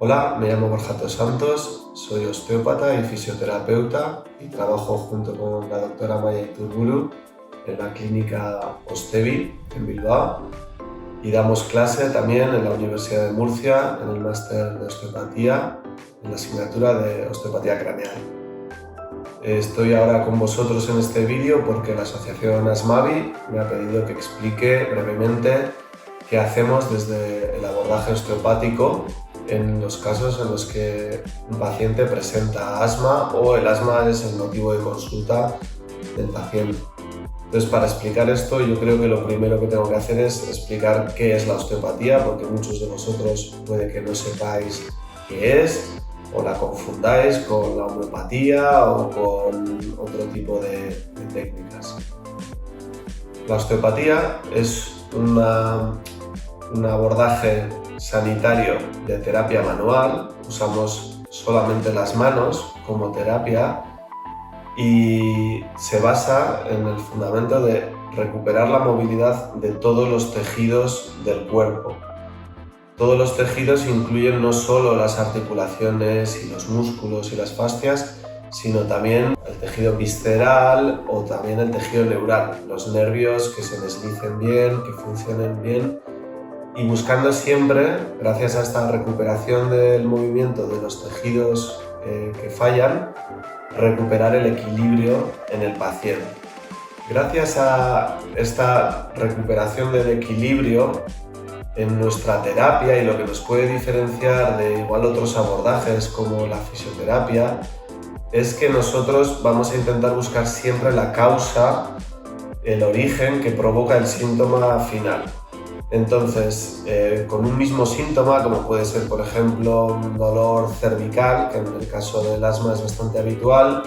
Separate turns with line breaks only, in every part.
Hola, me llamo Borja Dos Santos, soy osteópata y fisioterapeuta y trabajo junto con la doctora Maya Iturburu en la clínica Ostevi en Bilbao y damos clase también en la Universidad de Murcia en el máster de osteopatía en la asignatura de osteopatía craneal. Estoy ahora con vosotros en este vídeo porque la asociación ASMAVI me ha pedido que explique brevemente qué hacemos desde el abordaje osteopático en los casos en los que un paciente presenta asma o el asma es el motivo de consulta del paciente. Entonces, para explicar esto, yo creo que lo primero que tengo que hacer es explicar qué es la osteopatía, porque muchos de vosotros puede que no sepáis qué es o la confundáis con la homeopatía o con otro tipo de técnicas. La osteopatía es un abordaje sanitario de terapia manual. Usamos solamente las manos como terapia y se basa en el fundamento de recuperar la movilidad de todos los tejidos del cuerpo. Todos los tejidos incluyen no solo las articulaciones y los músculos y las fascias, sino también el tejido visceral o también el tejido neural, los nervios que se deslicen bien, que funcionen bien, y buscando siempre, gracias a esta recuperación del movimiento de los tejidos que fallan, recuperar el equilibrio en el paciente. Gracias a esta recuperación del equilibrio en nuestra terapia, y lo que nos puede diferenciar de igual otros abordajes como la fisioterapia, es que nosotros vamos a intentar buscar siempre la causa, el origen que provoca el síntoma final. Entonces, con un mismo síntoma, como puede ser, por ejemplo, un dolor cervical, que en el caso del asma es bastante habitual,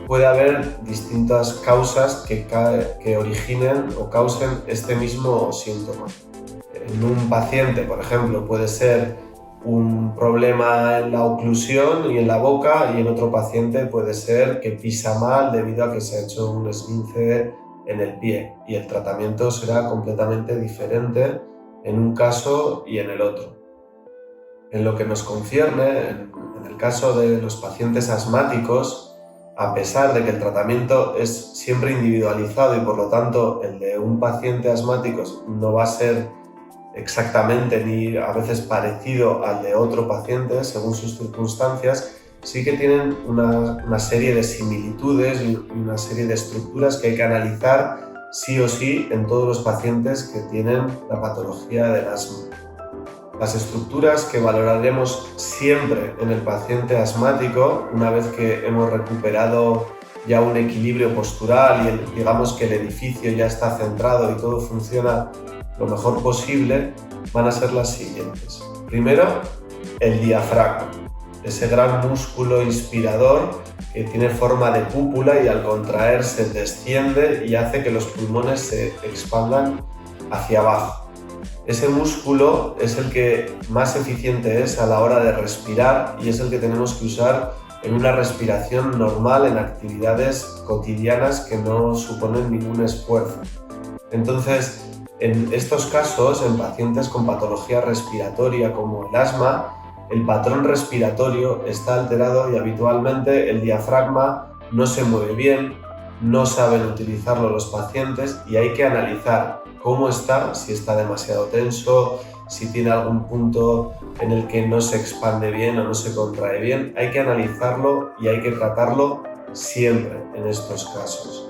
puede haber distintas causas que originen o causen este mismo síntoma. En un paciente, por ejemplo, puede ser un problema en la oclusión y en la boca, y en otro paciente puede ser que pisa mal debido a que se ha hecho un esguince en el pie, y el tratamiento será completamente diferente en un caso y en el otro. En lo que nos concierne, en el caso de los pacientes asmáticos, a pesar de que el tratamiento es siempre individualizado y por lo tanto el de un paciente asmático no va a ser exactamente ni a veces parecido al de otro paciente según sus circunstancias, sí que tienen una serie de similitudes y una serie de estructuras que hay que analizar sí o sí en todos los pacientes que tienen la patología del asma. Las estructuras que valoraremos siempre en el paciente asmático, una vez que hemos recuperado ya un equilibrio postural y digamos que el edificio ya está centrado y todo funciona lo mejor posible, van a ser las siguientes. Primero, el diafragma, ese gran músculo inspirador que tiene forma de cúpula y al contraerse desciende y hace que los pulmones se expandan hacia abajo. Ese músculo es el que más eficiente es a la hora de respirar y es el que tenemos que usar en una respiración normal en actividades cotidianas que no suponen ningún esfuerzo. Entonces, en estos casos, en pacientes con patología respiratoria como el asma, el patrón respiratorio está alterado y habitualmente el diafragma no se mueve bien, no saben utilizarlo los pacientes y hay que analizar cómo está, si está demasiado tenso, si tiene algún punto en el que no se expande bien o no se contrae bien. Hay que analizarlo y hay que tratarlo siempre en estos casos.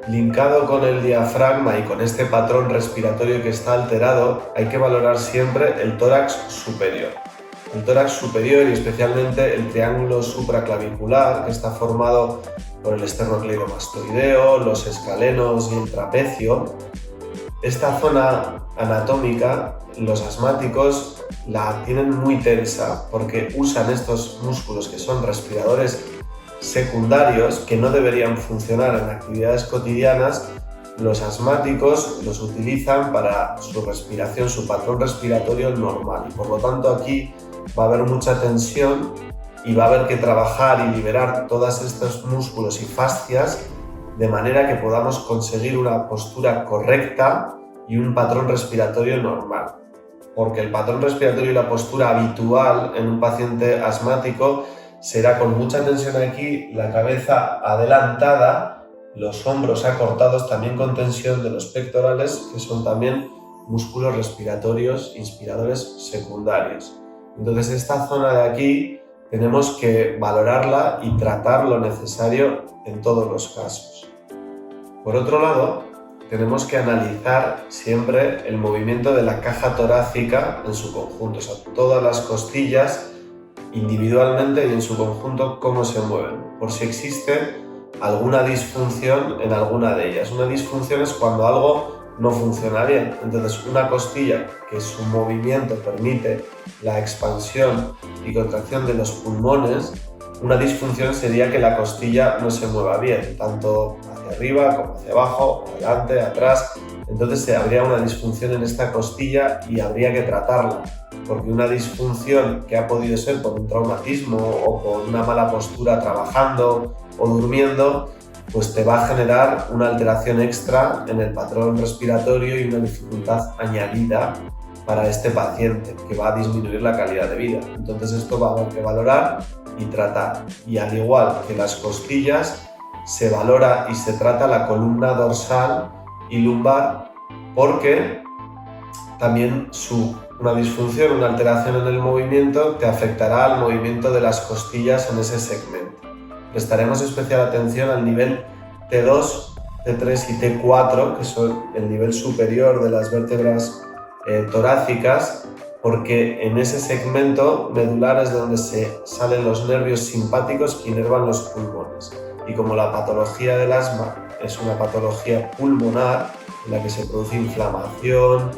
Linkado con el diafragma y con este patrón respiratorio que está alterado, hay que valorar siempre el tórax superior. El tórax superior y especialmente el triángulo supraclavicular, que está formado por el esternocleidomastoideo, los escalenos y el trapecio. Esta zona anatómica, los asmáticos la tienen muy tensa porque usan estos músculos que son respiradores secundarios que no deberían funcionar en actividades cotidianas. Los asmáticos los utilizan para su respiración, su patrón respiratorio normal, y por lo tanto aquí va a haber mucha tensión y va a haber que trabajar y liberar todos estos músculos y fascias de manera que podamos conseguir una postura correcta y un patrón respiratorio normal. porque el patrón respiratorio y la postura habitual en un paciente asmático será con mucha tensión aquí, la cabeza adelantada, los hombros acortados, también con tensión de los pectorales, que son también músculos respiratorios inspiradores secundarios. Entonces esta zona de aquí tenemos que valorarla y tratar lo necesario en todos los casos. Por otro lado, tenemos que analizar siempre el movimiento de la caja torácica en su conjunto, o sea, todas las costillas individualmente y en su conjunto cómo se mueven, por si existe alguna disfunción en alguna de ellas. Una disfunción es cuando algo no funciona bien, entonces una costilla que su movimiento permite la expansión y contracción de los pulmones, una disfunción sería que la costilla no se mueva bien, tanto hacia arriba como hacia abajo, adelante, atrás. Entonces habría una disfunción en esta costilla y habría que tratarla, porque una disfunción que ha podido ser por un traumatismo o por una mala postura trabajando o durmiendo, pues te va a generar una alteración extra en el patrón respiratorio y una dificultad añadida para este paciente, que va a disminuir la calidad de vida. Entonces esto va a haber que valorar y tratar. Y al igual que las costillas, se valora y se trata la columna dorsal y lumbar, porque también una disfunción, una alteración en el movimiento te afectará al movimiento de las costillas en ese segmento. Prestaremos especial atención al nivel T2, T3 y T4, que son el nivel superior de las vértebras torácicas, porque en ese segmento medular es donde se salen los nervios simpáticos que inervan los pulmones. Y como la patología del asma es una patología pulmonar en la que se produce inflamación,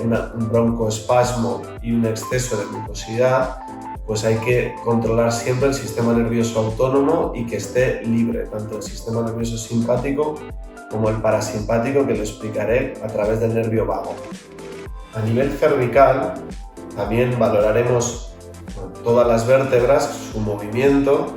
un broncoespasmo y un exceso de mucosidad, pues hay que controlar siempre el sistema nervioso autónomo y que esté libre, tanto el sistema nervioso simpático como el parasimpático, que lo explicaré a través del nervio vago. A nivel cervical también valoraremos todas las vértebras, su movimiento,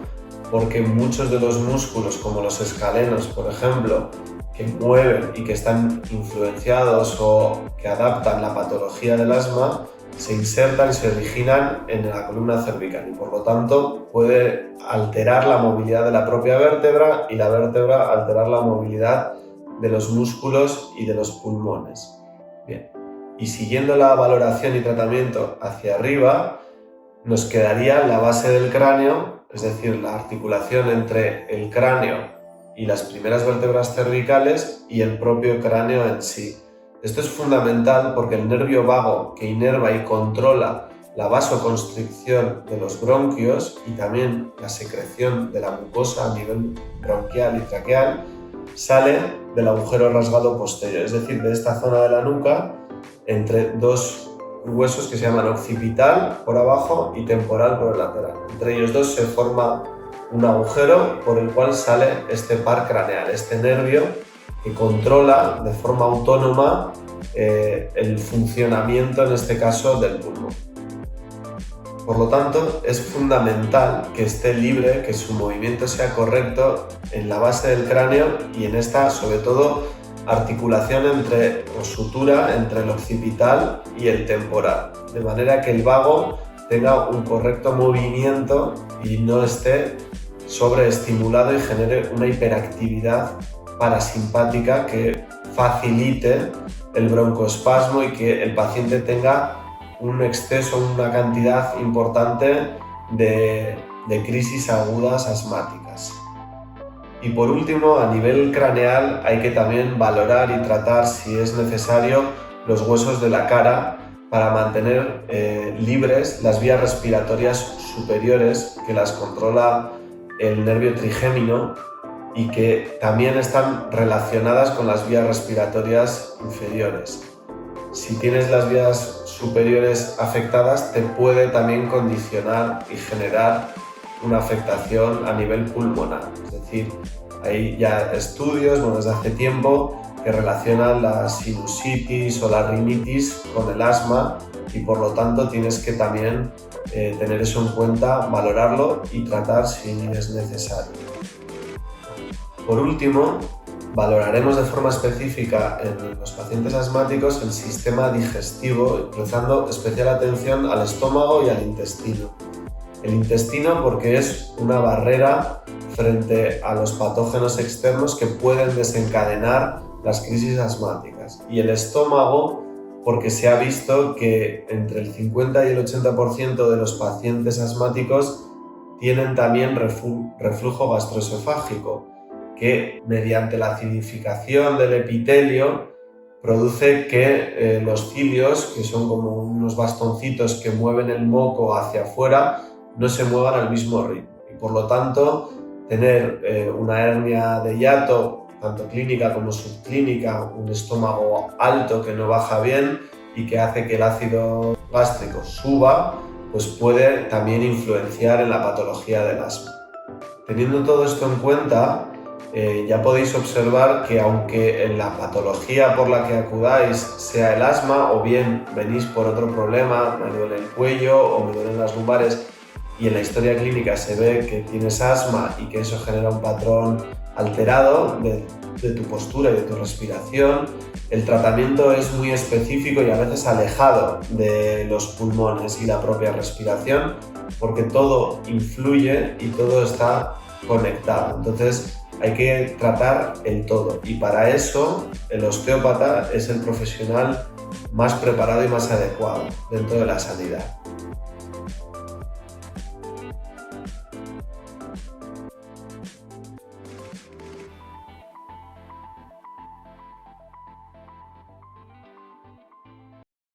porque muchos de los músculos, como los escalenos, por ejemplo, que mueven y que están influenciados o que adaptan la patología del asma, se insertan y se originan en la columna cervical y por lo tanto puede alterar la movilidad de la propia vértebra y la vértebra alterar la movilidad de los músculos y de los pulmones. Bien. Y siguiendo la valoración y tratamiento hacia arriba, nos quedaría la base del cráneo, es decir, la articulación entre el cráneo y las primeras vértebras cervicales y el propio cráneo en sí. Esto es fundamental porque el nervio vago que inerva y controla la vasoconstricción de los bronquios y también la secreción de la mucosa a nivel bronquial y traqueal sale del agujero rasgado posterior, es decir, de esta zona de la nuca entre dos huesos que se llaman occipital por abajo y temporal por el lateral. Entre ellos dos se forma un agujero por el cual sale este par craneal, este nervio que controla de forma autónoma el funcionamiento, en este caso, del pulmón. Por lo tanto, es fundamental que esté libre, que su movimiento sea correcto en la base del cráneo y en esta, sobre todo, articulación o sutura entre el occipital y el temporal, de manera que el vago tenga un correcto movimiento y no esté sobreestimulado y genere una hiperactividad parasimpática que facilite el broncoespasmo y que el paciente tenga un exceso, una cantidad importante de crisis agudas asmáticas. Y por último, a nivel craneal hay que también valorar y tratar, si es necesario, los huesos de la cara para mantener libres las vías respiratorias superiores que las controla el nervio trigémino y que también están relacionadas con las vías respiratorias inferiores. Si tienes las vías superiores afectadas, te puede también condicionar y generar una afectación a nivel pulmonar. Es decir, hay ya estudios desde hace tiempo que relacionan la sinusitis o la rinitis con el asma y por lo tanto tienes que también tener eso en cuenta, valorarlo y tratar si es necesario. Por último, Valoraremos de forma específica en los pacientes asmáticos el sistema digestivo, prestando especial atención al estómago y al intestino. El intestino porque es una barrera frente a los patógenos externos que pueden desencadenar las crisis asmáticas. Y el estómago porque se ha visto que entre el 50 y el 80% de los pacientes asmáticos tienen también reflujo gastroesofágico, que mediante la acidificación del epitelio produce que los cilios, que son como unos bastoncitos que mueven el moco hacia afuera, no se muevan al mismo ritmo. Y por lo tanto, tener una hernia de hiato, tanto clínica como subclínica, un estómago alto que no baja bien y que hace que el ácido gástrico suba, pues puede también influenciar en la patología del asma. Teniendo todo esto en cuenta, ya podéis observar que aunque en la patología por la que acudáis sea el asma o bien venís por otro problema, me duele el cuello o me duelen las lumbares, y en la historia clínica se ve que tienes asma y que eso genera un patrón alterado de tu postura y de tu respiración, el tratamiento es muy específico y a veces alejado de los pulmones y la propia respiración, porque todo influye y todo está conectado. Entonces hay que tratar el todo, y para eso el osteópata es el profesional más preparado y más adecuado dentro de la sanidad.